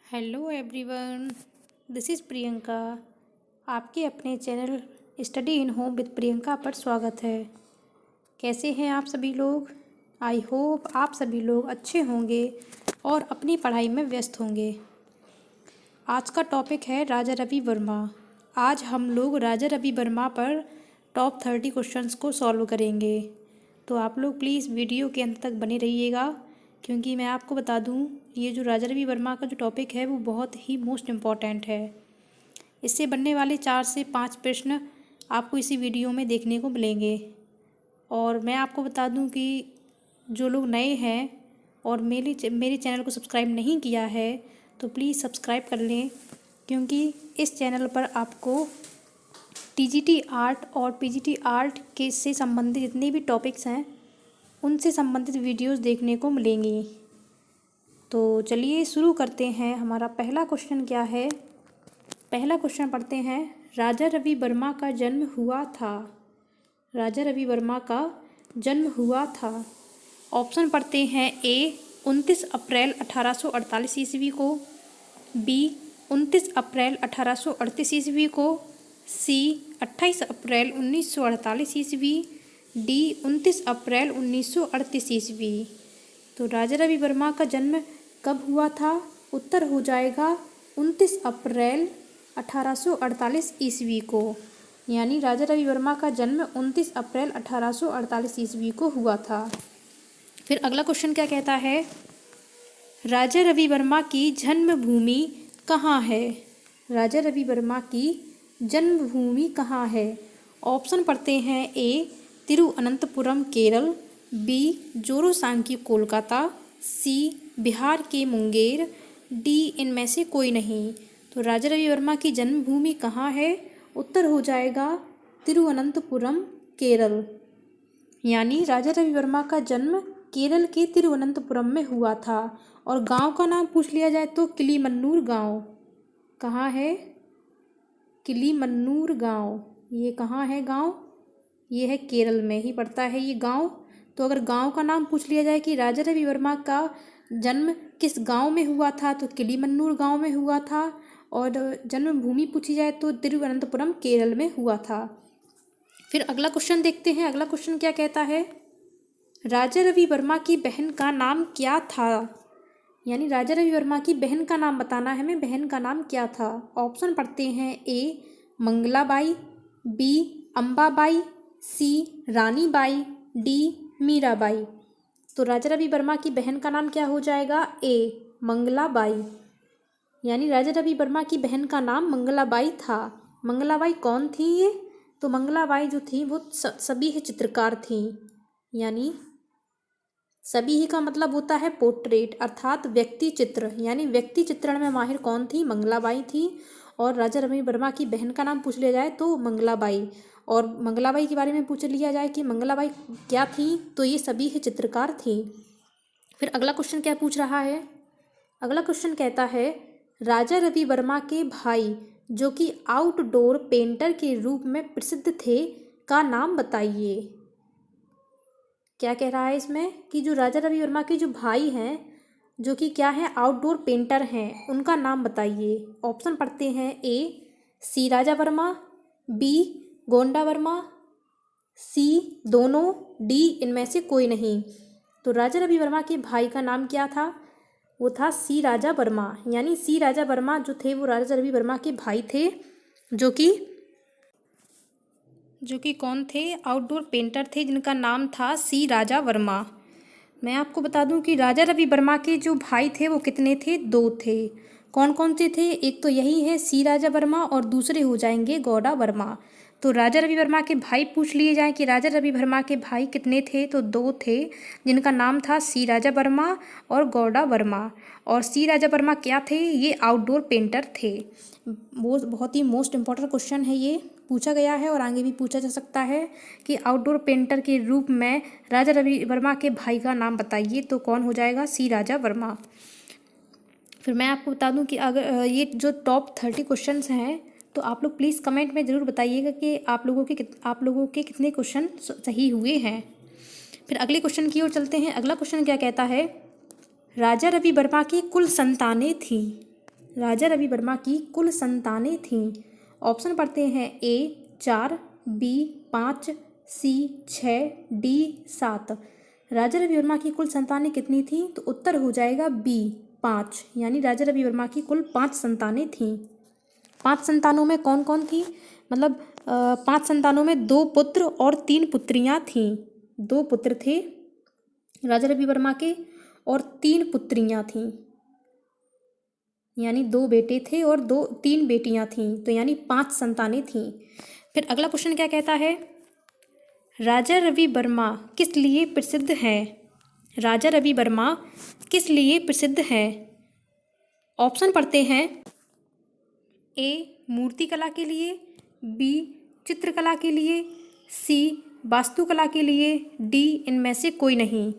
Hello everyone, this is Priyanka. आपके अपने channel study in home with Priyanka पर स्वागत है। कैसे हैं आप सभी लोग? आई होप आप सभी लोग अच्छे होंगे और अपनी पढ़ाई में व्यस्त होंगे। आज का टॉपिक है राजा रवि वर्मा। आज हम लोग राजा रवि वर्मा पर टॉप 30 क्वेश्चंस को सॉल्व करेंगे। तो आप लोग प्लीज़ वीडियो के अंत तक बने रहिएगा, क्योंकि मैं आपको बता दूं, ये जो राजा रवि वर्मा का जो टॉपिक है वो बहुत ही मोस्ट इम्पॉर्टेंट है। इससे बनने वाले 4 से 5 प्रश्न आपको इसी वीडियो में देखने को मिलेंगे। और मैं आपको बता दूं कि जो लोग नए हैं और मेरे चैनल को सब्सक्राइब नहीं किया है तो प्लीज़ सब्सक्राइब कर लें, क्योंकि इस चैनल पर आपको टीजीटी आर्ट और पीजीटी आर्ट के से संबंधित जितने भी टॉपिक्स हैं उनसे संबंधित वीडियोस देखने को मिलेंगी। तो चलिए शुरू करते हैं। हमारा पहला क्वेश्चन क्या है? पहला क्वेश्चन पढ़ते हैं। राजा रवि वर्मा का जन्म हुआ था। राजा रवि वर्मा का जन्म हुआ था। ऑप्शन पढ़ते हैं। ए 29 अप्रैल 1848 ईस्वी को, बी 29 अप्रैल 1838 ईस्वी को, सी 28 अप्रैल 1948 ईस्वी, डी 29 अप्रैल 1938 ईस्वी। तो राजा रवि वर्मा का जन्म कब हुआ था? उत्तर हो जाएगा 29 अप्रैल 1848 ईस्वी को। यानी राजा रवि वर्मा का जन्म 29 अप्रैल 1848 ईस्वी को हुआ था। फिर अगला क्वेश्चन क्या कहता है? राजा रवि वर्मा की जन्मभूमि कहाँ है? राजा रवि वर्मा की जन्मभूमि कहाँ है? ऑप्शन पढ़ते हैं। ए तिरुवनंतपुरम केरल, बी जोरोसांकी कोलकाता, सी बिहार के मुंगेर, डी इनमें से कोई नहीं। तो राजा रवि वर्मा की जन्मभूमि कहाँ है? उत्तर हो जाएगा तिरुवनंतपुरम केरल। यानी राजा रवि वर्मा का जन्म केरल के तिरुवनंतपुरम में हुआ था। और गांव का नाम पूछ लिया जाए तो किलीमन्नूर गांव। कहाँ है? किलीमन्नूर गांव। ये कहाँ है गांव? ये है केरल में ही पड़ता है ये गांव। तो अगर गांव का नाम पूछ लिया जाए कि राजा रवि वर्मा का जन्म किस गांव में हुआ था, तो किलीमन्नूर गांव में हुआ था। और जन्मभूमि पूछी जाए तो तिरुवनंतपुरम केरल में हुआ था। फिर अगला क्वेश्चन देखते हैं। अगला क्वेश्चन क्या कहता है? राजा रवि वर्मा की बहन का नाम क्या था? यानी राजा रवि वर्मा की बहन का नाम बताना है हमें। बहन का नाम क्या था? ऑप्शन पढ़ते हैं। ए मंगलाबाई, बी अंबाबाई, सी रानीबाई, डी मीराबाई। तो राजा रवि वर्मा की बहन का नाम क्या हो जाएगा? ए मंगलाबाई। यानी राजा रवि वर्मा की बहन का नाम मंगलाबाई था। मंगलाबाई कौन थी ये? तो मंगलाबाई जो थी वो सभी ही चित्रकार थी। यानी सभी ही का मतलब होता है पोर्ट्रेट, अर्थात व्यक्ति चित्र। यानी व्यक्ति चित्रण में माहिर कौन थी? मंगलाबाई थी। और राजा रवि वर्मा की बहन का नाम पूछ लिया जाए तो मंगलाबाई। और मंगलाबाई के बारे में पूछ लिया जाए कि मंगलाबाई क्या थी, तो ये सभी ही चित्रकार थी। फिर अगला क्वेश्चन क्या पूछ रहा है? अगला क्वेश्चन कहता है राजा रवि वर्मा के भाई जो कि आउटडोर पेंटर के रूप में प्रसिद्ध थे का नाम बताइए। क्या कह रहा है इसमें कि जो राजा रवि वर्मा के जो भाई हैं जो कि क्या है, आउटडोर पेंटर हैं, उनका नाम बताइए। ऑप्शन पढ़ते हैं। ए सी राजा वर्मा, बी गोंडा वर्मा, सी दोनों, डी इनमें से कोई नहीं। तो राजा रवि वर्मा के भाई का नाम क्या था? वो था सी राजा वर्मा। यानी सी राजा वर्मा जो थे वो राजा रवि वर्मा के भाई थे, जो कि कौन थे? आउटडोर पेंटर थे, जिनका नाम था सी राजा वर्मा। मैं आपको बता दूं कि राजा रवि वर्मा के जो भाई थे वो कितने थे? 2 थे। कौन कौन से थे? एक तो यही है सी राजा वर्मा और दूसरे हो जाएंगे गौड़ा वर्मा। तो राजा रवि वर्मा के भाई पूछ लिए जाएं कि राजा रवि वर्मा के भाई कितने थे, तो 2 थे, जिनका नाम था सी राजा वर्मा और गौड़ा वर्मा। और सी राजा वर्मा क्या थे? ये आउटडोर पेंटर थे। वो बहुत ही मोस्ट इम्पॉर्टेंट क्वेश्चन है, ये पूछा गया है और आगे भी पूछा जा सकता है कि आउटडोर पेंटर के रूप में राजा रवि वर्मा के भाई का नाम बताइए। तो कौन हो जाएगा? सी राजा वर्मा। फिर मैं आपको बता दूं कि अगर ये जो टॉप 30 क्वेश्चंस हैं, तो आप लोग प्लीज़ कमेंट में ज़रूर बताइएगा कि आप लोगों के कितने क्वेश्चन सही हुए हैं। फिर अगले क्वेश्चन की ओर चलते हैं। अगला क्वेश्चन क्या कहता है? राजा रवि वर्मा की कुल संतानें थीं। राजा रवि वर्मा की कुल संतानें थीं? ऑप्शन पढ़ते हैं, ए 4, बी 5, सी 6, डी 7। राजा रवि वर्मा की कुल संतानें कितनी थीं? तो उत्तर हो जाएगा बी 5, यानी राजा रवि वर्मा की कुल 5 संतानें थीं। 5 संतानों में कौन कौन थी? मतलब 5 संतानों में 2 पुत्र और 3 पुत्रियां थीं। 2 पुत्र थे राजा रवि वर्मा के और 3 पुत्रियां थीं, यानी 2 बेटे थे और 3 बेटियां थीं, तो यानी 5 संतानें थीं। फिर अगला क्वेश्चन क्या कहता है? राजा रवि वर्मा किस लिए प्रसिद्ध हैं? राजा रवि वर्मा किस लिए प्रसिद्ध हैं? ऑप्शन पढ़ते हैं, ए मूर्तिकला के लिए, बी चित्रकला के लिए, सी वास्तुकला के लिए, डी इनमें से कोई नहीं।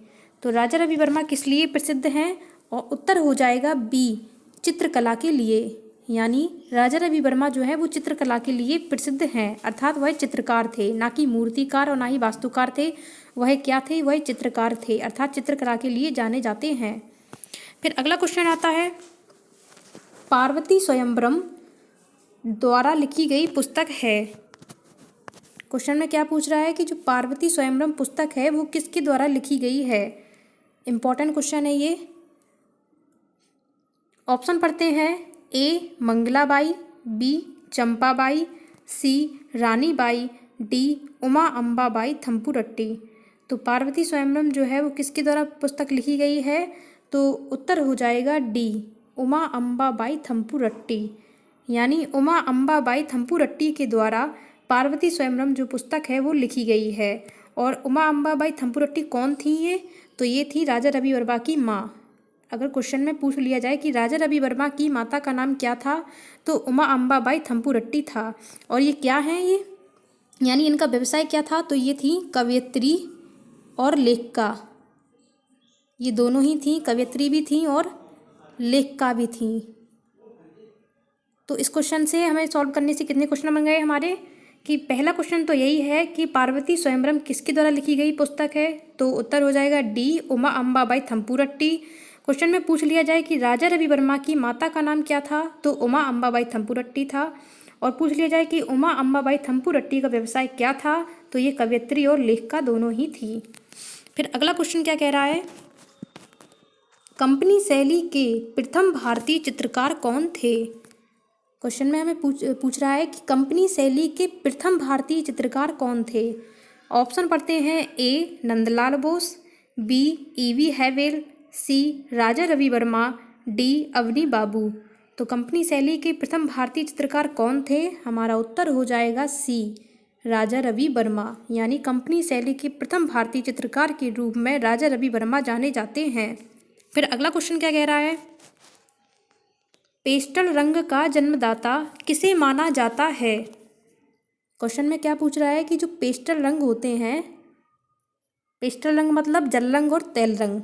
तो राजा रवि वर्मा किस लिए प्रसिद्ध हैं? और उत्तर हो जाएगा बी चित्रकला के लिए, यानी राजा रवि वर्मा जो है वो चित्रकला के लिए प्रसिद्ध हैं, अर्थात वह चित्रकार थे, ना कि मूर्तिकार और ना ही वास्तुकार थे। वह क्या थे? वह चित्रकार थे, अर्थात चित्रकला के लिए जाने जाते हैं। फिर अगला क्वेश्चन आता है, पार्वती स्वयंवरम द्वारा लिखी गई पुस्तक है। क्वेश्चन में क्या पूछ रहा है कि जो पार्वती स्वयंवरम पुस्तक है वो किसके द्वारा लिखी गई है? इंपॉर्टेंट क्वेश्चन है ये। ऑप्शन पढ़ते हैं, ए मंगलाबाई, बी चंपाबाई, सी रानीबाई, डी उमा अम्बाबाई थम्पुरट्टी। तो पार्वती स्वयंवरम जो है वो किसके द्वारा पुस्तक लिखी गई है? तो उत्तर हो जाएगा डी उमा अम्बाबाई थम्पुरट्टी, यानी उमा अम्बाबाई थम्पुरट्टी के द्वारा पार्वती स्वयंवरम जो पुस्तक है वो लिखी गई है। और उमा अम्बाबाई थम्पुरट्टी कौन थी ये? तो ये थी राजा रवि वर्मा की माँ। अगर क्वेश्चन में पूछ लिया जाए कि राजा रवि वर्मा की माता का नाम क्या था, तो उमा अम्बाबाई थम्पुरट्टी था। और ये क्या है ये, यानी इनका व्यवसाय क्या था? तो ये थी कवयित्री और लेखिका, ये दोनों ही थी, कवयित्री भी थी और लेखिका भी थी। तो इस क्वेश्चन से हमें सॉल्व करने से कितने क्वेश्चन बन गए हमारे? कि पहला क्वेश्चन तो यही है कि पार्वती स्वयंवरम किसके द्वारा लिखी गई पुस्तक है, तो उत्तर हो जाएगा डी उमा अम्बाबाई थम्पुरट्टी। क्वेश्चन में पूछ लिया जाए कि राजा रवि वर्मा की माता का नाम क्या था, तो उमा अम्बाबाई थम्पुरट्टी था। और पूछ लिया जाए कि उमा अम्बाबाई थम्पुरट्टी का व्यवसाय क्या था, तो ये कवयित्री और लेखिका दोनों ही थी। फिर अगला क्वेश्चन क्या कह रहा है, कंपनी शैली के प्रथम भारतीय चित्रकार कौन थे? क्वेश्चन में हमें पूछ रहा है कि कंपनी शैली के प्रथम भारतीय चित्रकार कौन थे? ऑप्शन पढ़ते हैं, A Nandalal Bose, B E B Havell, C Raja Ravi Varma, D Avani Babu. तो कंपनी शैली के प्रथम भारतीय चित्रकार कौन थे? हमारा उत्तर हो जाएगा सी राजा रवि वर्मा, यानी कंपनी शैली के प्रथम भारतीय चित्रकार के रूप में राजा रवि वर्मा जाने जाते हैं। फिर अगला क्वेश्चन क्या कह रहा है, पेस्टल रंग का जन्मदाता किसे माना जाता है? क्वेश्चन में क्या पूछ रहा है कि जो पेस्टल रंग होते हैं, पेस्टल रंग मतलब जल रंग और तेल रंग,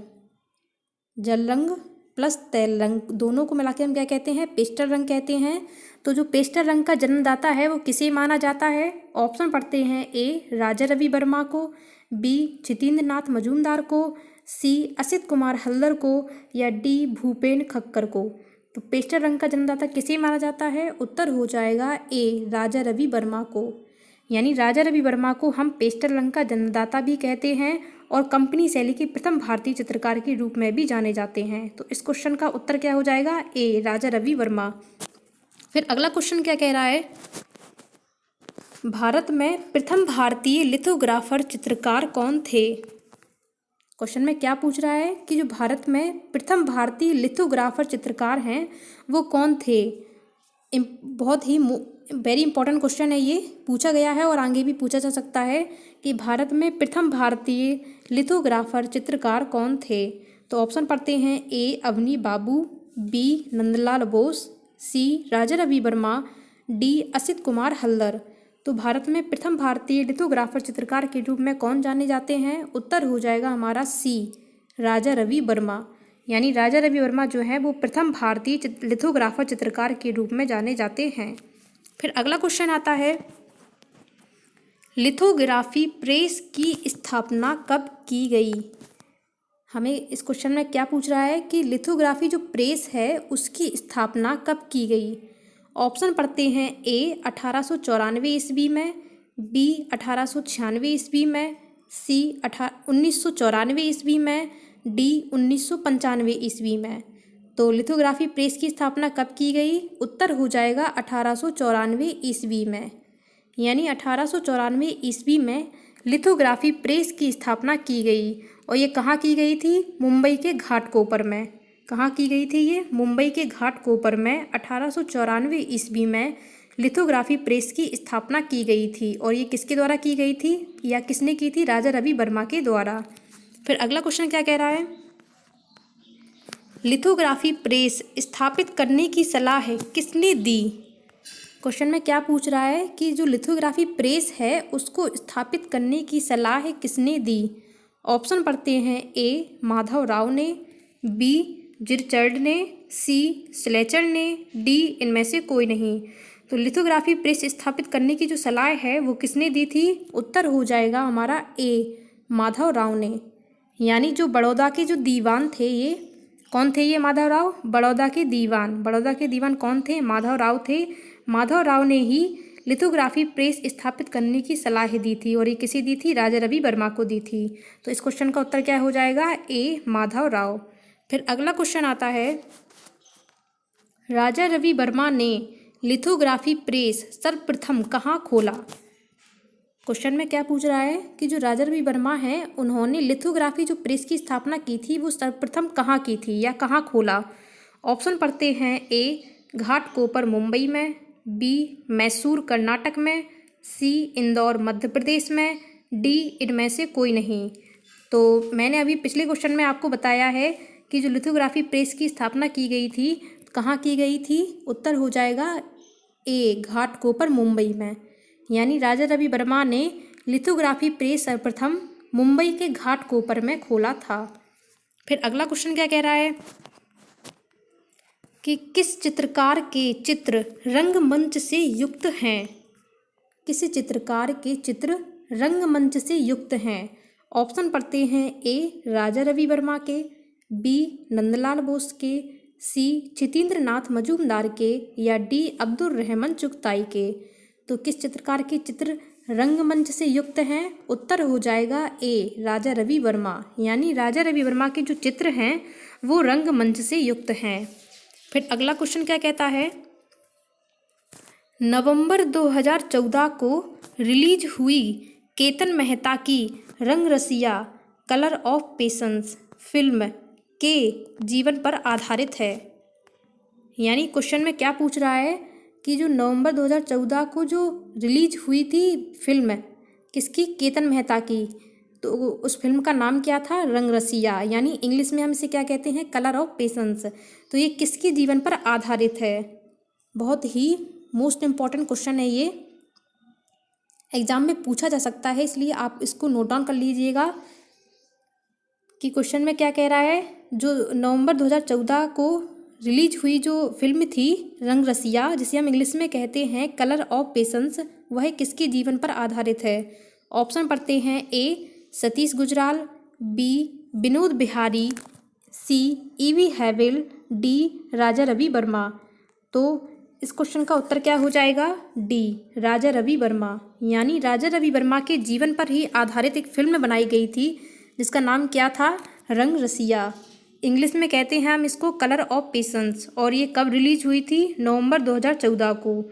जल रंग प्लस तेल रंग दोनों को मिला के हम क्या कहते हैं? पेस्टल रंग कहते हैं। तो जो पेस्टल रंग का जन्मदाता है वो किसे माना जाता है? ऑप्शन पढ़ते हैं, ए राजा रवि वर्मा को, बी जितेंद्र नाथ मजूमदार को, सी असित कुमार हल्दर को, या डी भूपेन खक्कर को। तो पेस्टल रंग का जन्मदाता किसे माना जाता है? उत्तर हो जाएगा ए राजा रवि वर्मा को, यानी राजा रवि वर्मा को हम पेस्टल रंग का जन्मदाता भी कहते हैं और कंपनी शैली के प्रथम भारतीय चित्रकार के रूप में भी जाने जाते हैं। तो इस क्वेश्चन का उत्तर क्या हो जाएगा? ए राजा रवि वर्मा। फिर अगला क्वेश्चन क्या कह रहा है, भारत में प्रथम भारतीय लिथोग्राफर चित्रकार कौन थे? क्वेश्चन में क्या पूछ रहा है कि जो भारत में प्रथम भारतीय लिथोग्राफर चित्रकार हैं वो कौन थे? बहुत ही वेरी इंपॉर्टेंट क्वेश्चन है, ये पूछा गया है और आगे भी पूछा जा सकता है कि भारत में प्रथम भारतीय लिथोग्राफर चित्रकार कौन थे? तो ऑप्शन पढ़ते हैं, ए अवनी बाबू, बी नंदलाल बोस, सी राजा रवि वर्मा, डी असित कुमार हल्दर। तो भारत में प्रथम भारतीय लिथोग्राफर चित्रकार के रूप में कौन जाने जाते हैं? उत्तर हो जाएगा हमारा सी राजा रवि वर्मा, यानी राजा रवि वर्मा जो है वो प्रथम भारतीय लिथोग्राफर चित्रकार के रूप में जाने जाते हैं। फिर अगला क्वेश्चन आता है, लिथोग्राफी प्रेस की स्थापना कब की गई? हमें इस क्वेश्चन में क्या पूछ रहा है कि लिथोग्राफी जो प्रेस है उसकी स्थापना कब की गई। ऑप्शन पढ़ते हैं। ए 1894 ईस्वी में, बी 1896 ईस्वी में, सी 1994 ईस्वी में, डी 1995 ईस्वी में। तो लिथोग्राफी प्रेस की स्थापना कब की गई? उत्तर हो जाएगा 1894 ईस्वी में। यानी 1894 ईस्वी में लिथोग्राफी प्रेस की स्थापना की गई। और ये कहाँ की गई थी? मुंबई के घाटकोपर में। कहाँ की गई थी ये? मुंबई के घाटकोपर में 1894 ईस्वी में लिथोग्राफी प्रेस की स्थापना की गई थी। और ये किसके द्वारा की गई थी या किसने की थी? राजा रवि वर्मा के द्वारा। फिर अगला क्वेश्चन क्या कह रहा है? लिथोग्राफी प्रेस स्थापित करने की सलाह किसने दी? क्वेश्चन में क्या पूछ रहा है कि जो लिथोग्राफी प्रेस है उसको स्थापित करने की सलाह किसने दी। ऑप्शन पढ़ते हैं। ए माधव राव ने, बी जिरचर्ड ने, सी स्लेचर ने, डी इनमें से कोई नहीं। तो लिथोग्राफी प्रेस स्थापित करने की जो सलाह है वो किसने दी थी? उत्तर हो जाएगा हमारा ए माधव राव ने। यानी जो बड़ौदा के जो दीवान थे, ये कौन थे? ये माधव राव, बड़ौदा के दीवान। बड़ौदा के दीवान कौन थे? माधव राव थे। माधव राव ने ही लिथोग्राफी प्रेस स्थापित करने की सलाह दी थी। और ये किसे दी थी? राजा रवि वर्मा को दी थी। तो इस क्वेश्चन का उत्तर क्या हो जाएगा? ए माधव राव। फिर अगला क्वेश्चन आता है, राजा रवि वर्मा ने लिथोग्राफी प्रेस सर्वप्रथम कहाँ खोला। क्वेश्चन में क्या पूछ रहा है कि जो राजा रवि वर्मा हैं उन्होंने लिथोग्राफी जो प्रेस की स्थापना की थी वो सर्वप्रथम कहाँ की थी या कहाँ खोला। ऑप्शन पढ़ते हैं। ए घाटकोपर मुंबई में, बी मैसूर कर्नाटक में, सी इंदौर मध्य प्रदेश में, डी इनमें से कोई नहीं। तो मैंने अभी पिछले क्वेश्चन में आपको बताया है कि जो लिथोग्राफी प्रेस की स्थापना की गई थी कहाँ की गई थी? उत्तर हो जाएगा ए घाटकोपर मुंबई में। यानी राजा रवि वर्मा ने लिथोग्राफी प्रेस सर्वप्रथम मुंबई के घाटकोपर में खोला था। फिर अगला क्वेश्चन क्या कह रहा है कि किस चित्रकार के चित्र रंगमंच से युक्त हैं। किस चित्रकार के चित्र रंगमंच से युक्त हैं। ऑप्शन पढ़ते हैं। ए राजा रवि वर्मा के, बी नंदलाल बोस के, सी चितेंद्र नाथ मजूमदार के, या डी अब्दुल रहमान चुगताई के। तो किस चित्रकार के चित्र रंगमंच से युक्त हैं? उत्तर हो जाएगा ए राजा रवि वर्मा। यानी राजा रवि वर्मा के जो चित्र हैं वो रंगमंच से युक्त हैं। फिर अगला क्वेश्चन क्या कहता है, नवंबर 2014 को रिलीज हुई केतन मेहता की Rang Rasiya colour of patience film के जीवन पर आधारित है। यानी क्वेश्चन में क्या पूछ रहा है कि जो नवंबर 2014 को जो रिलीज हुई थी फिल्म किसकी? केतन मेहता की। तो उस फिल्म का नाम क्या था? रंगरसिया। यानी इंग्लिश में हम इसे क्या कहते हैं? Colour of patience. तो ये किसके जीवन पर आधारित है? बहुत ही मोस्ट इम्पॉर्टेंट क्वेश्चन है ये, एग्जाम में पूछा जा सकता है, इसलिए आप इसको नोट डाउन कर लीजिएगा कि क्वेश्चन में क्या कह रहा है। जो नवंबर 2014 को रिलीज हुई जो फिल्म थी रंगरसिया, जिसे हम इंग्लिश में कहते हैं कलर ऑफ पेशेंस, वह किसके जीवन पर आधारित है। ऑप्शन पढ़ते हैं। ए सतीश गुजराल, बी विनोद बिहारी, सी ईवी हैविल, डी राजा रवि वर्मा। तो इस क्वेश्चन का उत्तर क्या हो जाएगा? डी राजा रवि वर्मा। यानी राजा रवि वर्मा के जीवन पर ही आधारित एक फिल्म बनाई गई थी जिसका नाम क्या था? रंगरसिया। इंग्लिश में कहते हैं हम इसको कलर ऑफ पेशेंस। और ये कब रिलीज हुई थी? नवंबर 2014 को।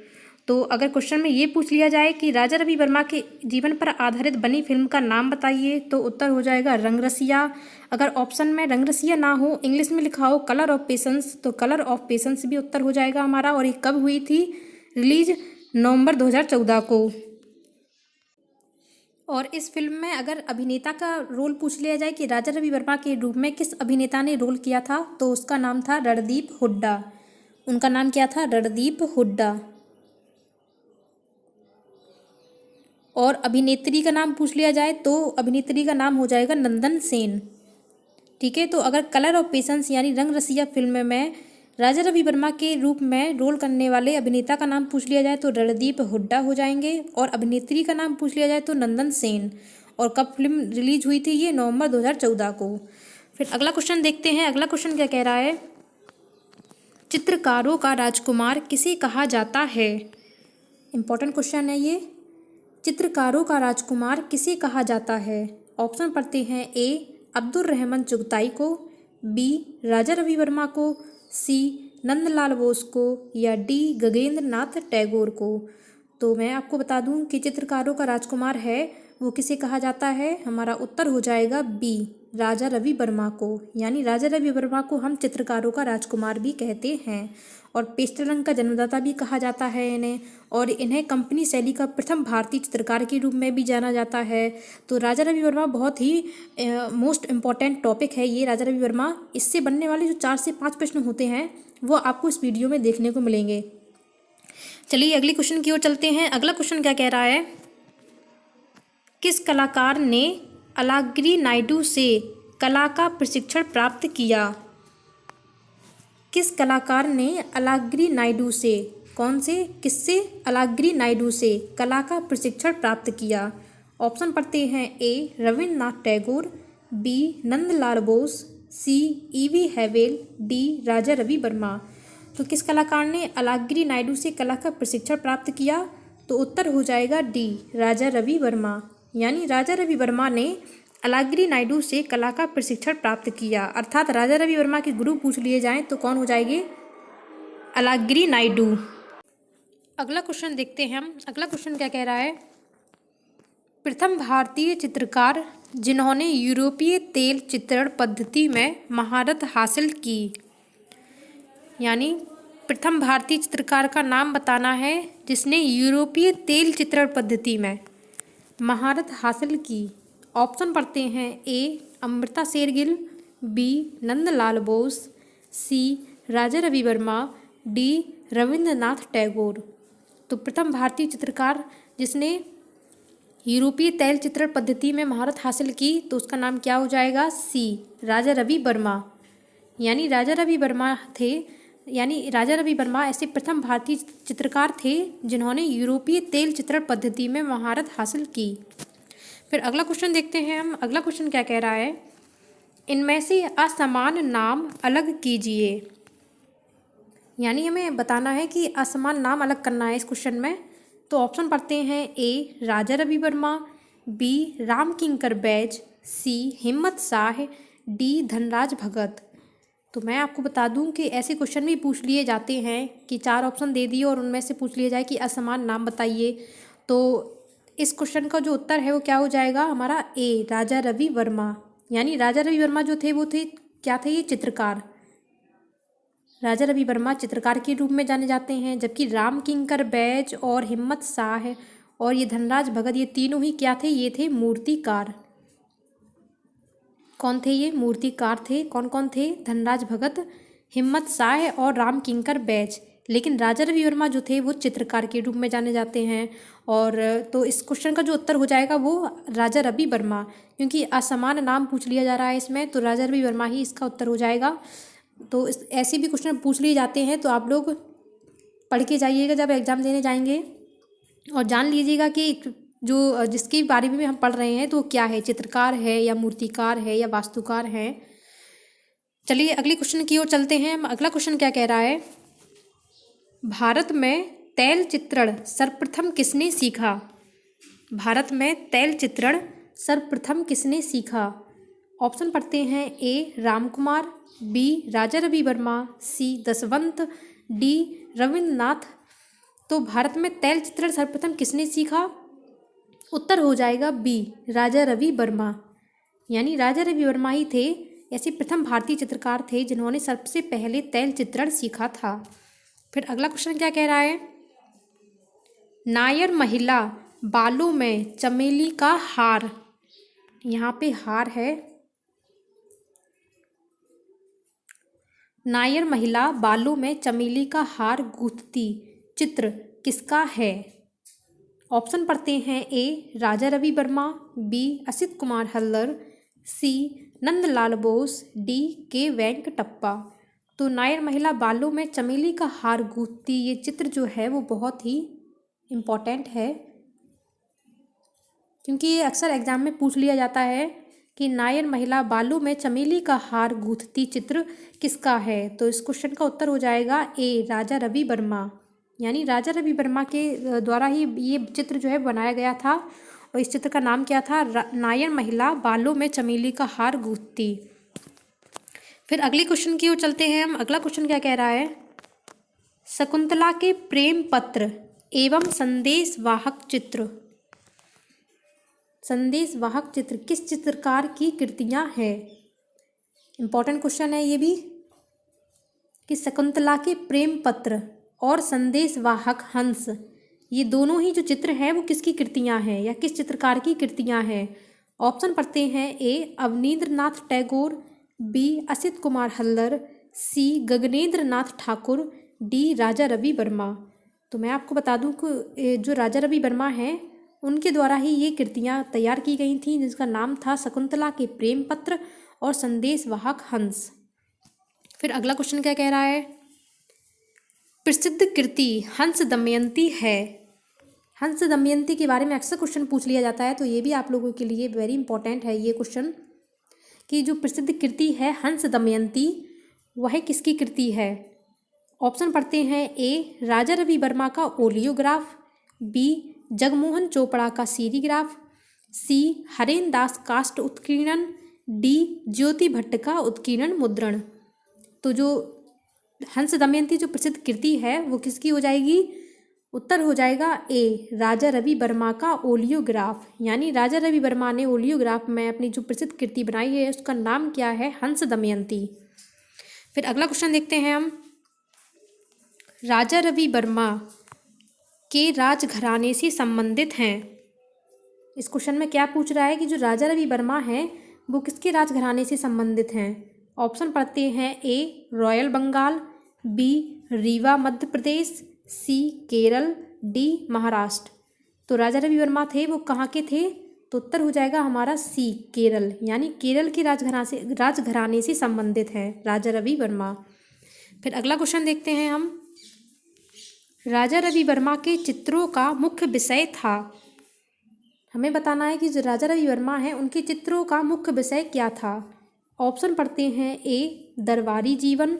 तो अगर क्वेश्चन में ये पूछ लिया जाए कि राजा रवि वर्मा के जीवन पर आधारित बनी फिल्म का नाम बताइए, तो उत्तर हो जाएगा रंगरसिया। अगर ऑप्शन में रंगरसिया ना हो, इंग्लिश में लिखा हो कलर ऑफ पेशेंस, तो कलर ऑफ पेशेंस भी उत्तर हो जाएगा हमारा। और ये कब हुई थी रिलीज? नवंबर 2014 को। और इस फिल्म में अगर अभिनेता का रोल पूछ लिया जाए कि राजा रवि वर्मा के रूप में किस अभिनेता ने रोल किया था, तो उसका नाम था रणदीप हुड्डा। उनका नाम क्या था? रणदीप हुड्डा। और अभिनेत्री का नाम पूछ लिया जाए तो अभिनेत्री का नाम हो जाएगा नंदन सेन। ठीक है। तो अगर कलर ऑफ पेशेंस यानी रंगरसिया फिल्म में राजा रवि वर्मा के रूप में रोल करने वाले अभिनेता का नाम पूछ लिया जाए तो रणदीप हुड्डा हो जाएंगे। और अभिनेत्री का नाम पूछ लिया जाए तो नंदन सेन। और कब फिल्म रिलीज हुई थी? ये नवंबर 2014 को। फिर अगला क्वेश्चन देखते हैं। अगला क्वेश्चन क्या कह रहा है, चित्रकारों का राजकुमार किसे कहा जाता है। इंपॉर्टेंट क्वेश्चन है ये। चित्रकारों का राजकुमार किसे कहा जाता है। ऑप्शन पढ़ते हैं। ए अब्दुल रहमान चुगताई को, बी राजा रवि वर्मा को, सी नंदलाल बोस को, या डी गगनेंद्र नाथ टैगोर को। तो मैं आपको बता दूं कि चित्रकारों का राजकुमार है वो किसे कहा जाता है। हमारा उत्तर हो जाएगा बी राजा रवि वर्मा को। यानी राजा रवि वर्मा को हम चित्रकारों का राजकुमार भी कहते हैं और पेस्टल रंग का जन्मदाता भी कहा जाता है इन्हें। और इन्हें कंपनी शैली का प्रथम भारतीय चित्रकार के रूप में भी जाना जाता है। तो राजा रवि वर्मा बहुत ही मोस्ट इम्पॉर्टेंट टॉपिक है ये राजा रवि वर्मा। इससे बनने वाले जो 4 से 5 प्रश्न होते हैं वो आपको इस वीडियो में देखने को मिलेंगे। चलिए अगले क्वेश्चन की ओर चलते हैं। अगला क्वेश्चन क्या कह रहा है, किस कलाकार ने अलागिरी नायडू से कला का प्रशिक्षण प्राप्त किया। किस कलाकार ने अलागिरी नायडू से, कौन से, किससे, अलागिरी नायडू से कला का प्रशिक्षण प्राप्त किया। ऑप्शन पढ़ते हैं। ए रविन्द्रनाथ टैगोर, बी नंदलाल बोस, सी ईवी हैवेल, डी राजा रवि वर्मा। तो किस कलाकार ने अलागिरी नायडू से कला का प्रशिक्षण प्राप्त किया। तो उत्तर हो जाएगा डी राजा रवि वर्मा। यानी राजा रवि वर्मा ने अलागिरी नायडू से कला का प्रशिक्षण प्राप्त किया। अर्थात राजा रवि वर्मा के गुरु पूछ लिए जाएं तो कौन हो जाएंगे, अलागिरी नायडू। अगला क्वेश्चन देखते हैं हम। अगला क्वेश्चन क्या कह रहा है, प्रथम भारतीय चित्रकार जिन्होंने यूरोपीय तेल चित्रण पद्धति में महारत हासिल की। यानी प्रथम भारतीय चित्रकार का नाम बताना है जिसने यूरोपीय तेल चित्रण पद्धति में महारत हासिल की। ऑप्शन पढ़ते हैं। ए अमृता शेरगिल, बी नंदलाल बोस, सी राजा रवि वर्मा, डी रविन्द्रनाथ टैगोर। तो प्रथम भारतीय चित्रकार जिसने यूरोपीय तैल चित्रण पद्धति में महारत हासिल की तो उसका नाम क्या हो जाएगा, सी राजा रवि वर्मा। यानी राजा रवि वर्मा थे, यानी राजा रवि वर्मा ऐसे प्रथम भारतीय चित्रकार थे जिन्होंने यूरोपीय तेल चित्रण पद्धति में महारत हासिल की। फिर अगला क्वेश्चन देखते हैं हम। अगला क्वेश्चन क्या कह रहा है, इनमें से असमान नाम अलग कीजिए। यानी हमें बताना है कि असमान नाम अलग करना है इस क्वेश्चन में। तो ऑप्शन पढ़ते हैं। ए राजा रवि वर्मा, बी राम किंकर बैज, सी हिम्मत शाह, डी धनराज भगत। तो मैं आपको बता दूं कि ऐसे क्वेश्चन भी पूछ लिए जाते हैं कि 4 ऑप्शन दे दिए और उनमें से पूछ लिया जाए कि असमान नाम बताइए। तो इस क्वेश्चन का जो उत्तर है वो क्या हो जाएगा हमारा, ए राजा रवि वर्मा। यानी राजा रवि वर्मा जो थे वो थे, क्या थे, ये चित्रकार। राजा रवि वर्मा चित्रकार के रूप में जाने जाते हैं, जबकि राम किंकर बैज और हिम्मत शाह और ये धनराज भगत ये तीनों ही क्या थे, ये थे मूर्तिकार। कौन थे ये, मूर्तिकार थे। कौन कौन थे, धनराज भगत, हिम्मत शाह और राम किंकर बैज। लेकिन राजा रवि वर्मा जो थे वो चित्रकार के रूप में जाने जाते हैं। और तो इस क्वेश्चन का जो उत्तर हो जाएगा वो राजा रवि वर्मा, क्योंकि असमान नाम पूछ लिया जा रहा है इसमें, तो राजा रवि वर्मा ही इसका उत्तर हो जाएगा। तो इस ऐसे भी क्वेश्चन पूछ लिए जाते हैं तो आप लोग पढ़ के जाइएगा जब एग्ज़ाम देने जाएंगे और जान लीजिएगा कि जो जिसके बारे में हम पढ़ रहे हैं तो क्या है, चित्रकार है या मूर्तिकार है या वास्तुकार है। चलिए अगले क्वेश्चन की ओर चलते हैं। अगला क्वेश्चन क्या कह रहा है, भारत में तैल चित्रण सर्वप्रथम किसने सीखा। भारत में तैल चित्रण सर्वप्रथम किसने सीखा। ऑप्शन पढ़ते हैं। ए रामकुमार, बी राजा रवि वर्मा, सी दशवंत, डी रविन्द्रनाथ। तो भारत में तैल चित्रण सर्वप्रथम किसने सीखा, उत्तर हो जाएगा बी राजा रवि वर्मा। यानी राजा रवि वर्मा ही थे ऐसे प्रथम भारतीय चित्रकार थे जिन्होंने सबसे पहले तैल चित्रण सीखा था। फिर अगला क्वेश्चन क्या कह रहा है, नायर महिला बालों में चमेली का हार। यहाँ पे हार है, नायर महिला बालों में चमेली का हार गूंथती चित्र किसका है। ऑप्शन पढ़ते हैं। ए राजा रवि वर्मा, बी असित कुमार हल्दर, सी नंदलाल बोस, डी के वेंकटप्पा। तो नायर महिला बालों में चमेली का हार गूंथती ये चित्र जो है वो बहुत ही इम्पॉर्टेंट है, क्योंकि ये अक्सर एग्जाम में पूछ लिया जाता है कि नायर महिला बालों में चमेली का हार गूंथती चित्र किसका है? तो इस क्वेश्चन का उत्तर हो जाएगा ए, राजा रवि वर्मा। यानी राजा रवि वर्मा के द्वारा ही ये चित्र जो है बनाया गया था और इस चित्र का नाम क्या था? नायर महिला बालों में चमेली का हार गूंथती। फिर अगले क्वेश्चन की ओर चलते हैं हम। अगला क्वेश्चन क्या कह रहा है? शकुंतला के प्रेम पत्र एवं संदेशवाहक चित्र, संदेशवाहक चित्र किस चित्रकार की कृतियां हैं? इंपॉर्टेंट क्वेश्चन है ये भी कि शकुंतला के प्रेम पत्र और संदेशवाहक हंस, ये दोनों ही जो चित्र हैं वो किसकी कृतियां हैं या किस चित्रकार की कृतियां हैं? ऑप्शन पढ़ते हैं। ए, अवनींद्रनाथ टैगोर, बी, असित कुमार हल्दर, सी, गगनेंद्र नाथ ठाकुर, डी, राजा रवि वर्मा। तो मैं आपको बता दूं कि जो राजा रवि वर्मा हैं उनके द्वारा ही ये कृतियां तैयार की गई थी, जिसका नाम था शकुंतला के प्रेम पत्र और संदेशवाहक हंस। फिर अगला क्वेश्चन क्या कह रहा है? प्रसिद्ध कृति हंस दमयंती है। हंस दमयंती के बारे में अक्सर क्वेश्चन पूछ लिया जाता है, तो ये भी आप लोगों के लिए वेरी इंपॉर्टेंट है ये क्वेश्चन कि जो प्रसिद्ध कृति है हंस दमयंती वह किसकी कृति है? ऑप्शन पढ़ते हैं। ए, राजा रवि वर्मा का ओलियोग्राफ, बी, जगमोहन चोपड़ा का सीरीग्राफ, सी, हरेन दास काष्ठ उत्कीर्णन, डी, ज्योति भट्ट का उत्कीर्णन मुद्रण। तो जो हंस दमयंती जो प्रसिद्ध कृति है वो किसकी हो जाएगी? उत्तर हो जाएगा ए, राजा रवि वर्मा का ओलियोग्राफ। यानी राजा रवि वर्मा ने ओलियोग्राफ में अपनी जो प्रसिद्ध कृति बनाई है उसका नाम क्या है? हंस दमयंती। फिर अगला क्वेश्चन देखते हैं हम। राजा रवि वर्मा के राजघराने से संबंधित हैं। इस क्वेश्चन में क्या पूछ रहा है कि जो राजा रवि वर्मा हैं वो किसके राजघराने से संबंधित हैं? ऑप्शन पढ़ते हैं। ए, रॉयल बंगाल, बी, रीवा मध्य प्रदेश, सी, केरल, डी, महाराष्ट्र। तो राजा रवि वर्मा थे वो कहाँ के थे? तो उत्तर हो जाएगा हमारा सी, केरल। यानी केरल के राजघराने से संबंधित है राजा रवि वर्मा। फिर अगला क्वेश्चन देखते हैं हम। राजा रवि वर्मा के चित्रों का मुख्य विषय था। हमें बताना है कि जो राजा रवि वर्मा हैं उनके चित्रों का मुख्य विषय क्या था? ऑप्शन पढ़ते हैं। ए, दरबारी जीवन,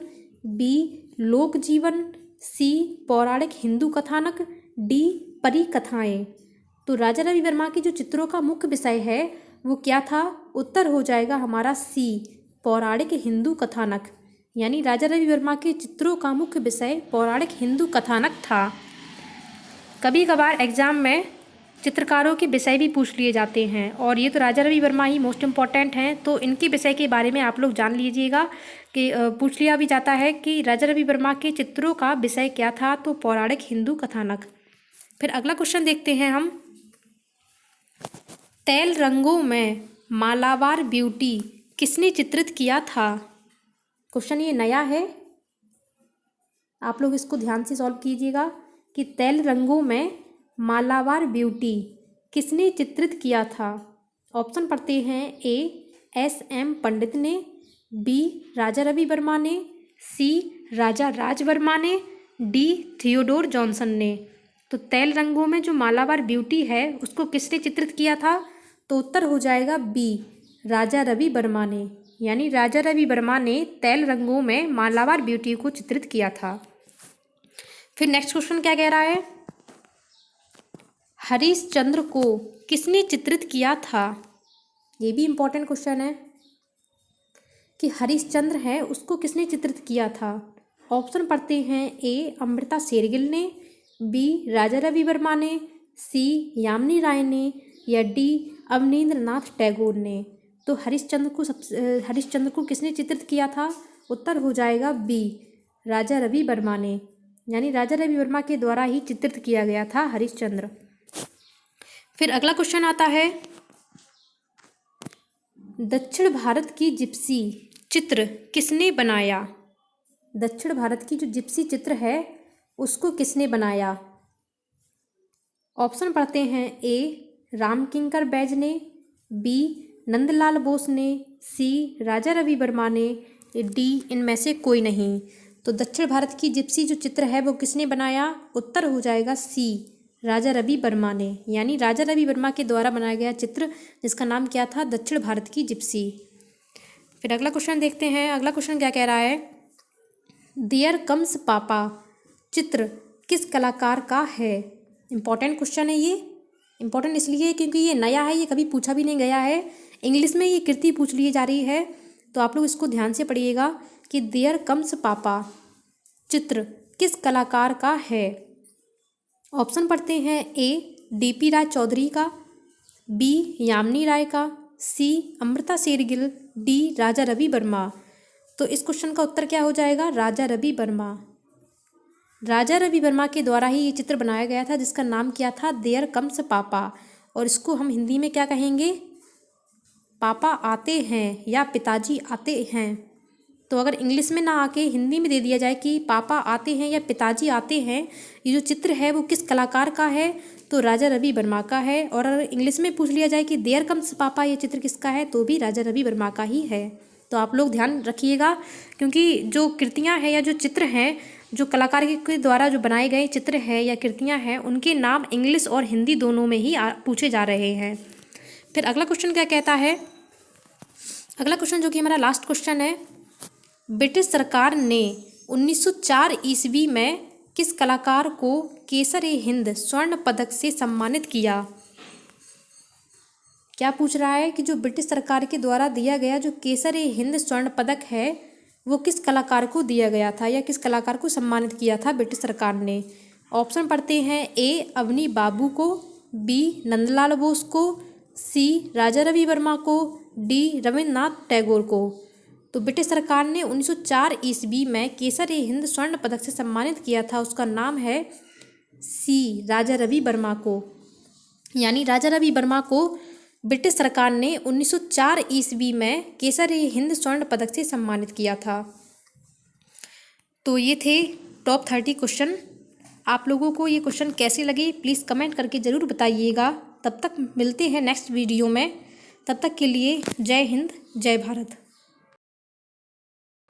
बी, लोक जीवन, सी, पौराणिक हिंदू कथानक, डी, परी कथाएं। तो राजा रवि वर्मा के जो चित्रों का मुख्य विषय है वो क्या था? उत्तर हो जाएगा हमारा सी, पौराणिक हिंदू कथानक। यानी राजा रवि वर्मा के चित्रों का मुख्य विषय पौराणिक हिंदू कथानक था। कभी कभार एग्जाम में चित्रकारों के विषय भी पूछ लिए जाते हैं और ये तो राजा रवि वर्मा ही मोस्ट इम्पॉर्टेंट हैं, तो इनके विषय के बारे में आप लोग जान लीजिएगा कि पूछ लिया भी जाता है कि राजा रवि वर्मा के चित्रों का विषय क्या था? तो पौराणिक हिंदू कथानक। फिर अगला क्वेश्चन देखते हैं हम। तैल रंगों में मालाबार ब्यूटी किसने चित्रित किया था? क्वेश्चन ये नया है, आप लोग इसको ध्यान से सॉल्व कीजिएगा कि तैल रंगों में मालाबार ब्यूटी किसने चित्रित किया था? ऑप्शन पढ़ते हैं। ए, एस एम पंडित ने, बी, राजा रवि वर्मा ने, सी, राजा राज वर्मा ने, डी, थियोडोर जॉनसन ने। तो तैल रंगों में जो मालाबार ब्यूटी है उसको किसने चित्रित किया था? तो उत्तर हो जाएगा बी, राजा रवि वर्मा ने। यानी राजा रवि वर्मा ने तैल रंगों में मालाबार ब्यूटी को चित्रित किया था। फिर नेक्स्ट क्वेश्चन क्या कह रहा है? हरिश्चंद्र को किसने चित्रित किया था? ये भी इंपॉर्टेंट क्वेश्चन है कि हरिश्चंद्र है उसको किसने चित्रित किया था? ऑप्शन पढ़ते हैं। ए, अमृता शेरगिल ने, बी, राजा रवि वर्मा ने, सी, यामिनी राय ने, या डी, अवनींद्रनाथ टैगोर ने। तो हरिश्चंद्र को किसने चित्रित किया था? उत्तर हो जाएगा बी, राजा रवि वर्मा ने। यानी राजा रवि वर्मा के द्वारा ही चित्रित किया गया था हरिश्चंद्र। फिर अगला क्वेश्चन आता है। दक्षिण भारत की जिप्सी चित्र किसने बनाया? दक्षिण भारत की जो जिप्सी चित्र है उसको किसने बनाया? ऑप्शन पढ़ते हैं। ए, रामकिंकर बैज ने, बी, नंदलाल बोस ने, सी, राजा रवि वर्मा ने, डी, इनमें से कोई नहीं। तो दक्षिण भारत की जिप्सी जो चित्र है वो किसने बनाया? उत्तर हो जाएगा सी, राजा रवि वर्मा ने, यानी राजा रवि वर्मा के द्वारा बनाया गया चित्र जिसका नाम क्या था, दक्षिण भारत की जिप्सी। फिर अगला क्वेश्चन देखते हैं। अगला क्वेश्चन क्या कह रहा है, देयर कम्स पापा चित्र किस कलाकार का है। इम्पॉर्टेंट क्वेश्चन है ये। इम्पॉर्टेंट इसलिए क्योंकि ये नया है, ये कभी पूछा भी नहीं गया है। इंग्लिश में ये कृति पूछ ली जा रही है, तो आप लोग इसको ध्यान से पढ़िएगा कि देयर कम्स पापा चित्र किस कलाकार का है। ऑप्शन पढ़ते हैं, ए डीपी राय चौधरी का, बी यामिनी राय का, सी अमृता शेरगिल, डी राजा रवि वर्मा। तो इस क्वेश्चन का उत्तर क्या हो जाएगा, राजा रवि वर्मा। राजा रवि वर्मा के द्वारा ही ये चित्र बनाया गया था जिसका नाम क्या था, देयर कम्स पापा, और इसको हम हिंदी में क्या कहेंगे, पापा आते हैं या पिताजी आते हैं। तो अगर इंग्लिश में ना आके हिंदी में दे दिया जाए कि पापा आते हैं या पिताजी आते हैं, ये जो चित्र है वो किस कलाकार का है, तो राजा रवि वर्मा का है। और अगर इंग्लिश में पूछ लिया जाए कि देयर कम्स पापा ये चित्र किसका है, तो भी राजा रवि वर्मा का ही है। तो आप लोग ध्यान रखिएगा, क्योंकि जो कृतियाँ हैं या जो चित्र हैं, जो कलाकार के द्वारा जो बनाए गए चित्र हैं या कृतियाँ हैं, उनके नाम इंग्लिश और हिंदी दोनों में ही पूछे जा रहे हैं। फिर अगला क्वेश्चन क्या कहता है, अगला क्वेश्चन जो कि हमारा लास्ट क्वेश्चन है, ब्रिटिश सरकार ने 1904 ईस्वी में किस कलाकार को केसर-ए-हिंद स्वर्ण पदक से सम्मानित किया। क्या पूछ रहा है कि जो ब्रिटिश सरकार के द्वारा दिया गया जो केसर-ए-हिंद स्वर्ण पदक है वो किस कलाकार को दिया गया था या किस कलाकार को सम्मानित किया था ब्रिटिश सरकार ने। ऑप्शन पढ़ते हैं, ए अवनी बाबू को, बी नंदलाल बोस को, सी राजा रवि वर्मा को, डी रविन्द्रनाथ टैगोर को। तो ब्रिटिश सरकार ने 1904 ईस्वी में केसर-ए-हिंद स्वर्ण पदक से सम्मानित किया था, उसका नाम है सी राजा रवि वर्मा को। यानी राजा रवि वर्मा को ब्रिटिश सरकार ने 1904 ईस्वी में केसर-ए-हिंद स्वर्ण पदक से सम्मानित किया था। तो ये थे टॉप 30 क्वेश्चन। आप लोगों को ये क्वेश्चन कैसे लगे प्लीज़ कमेंट करके ज़रूर बताइएगा। तब तक मिलते हैं नेक्स्ट वीडियो में, तब तक के लिए जय हिंद जय भारत।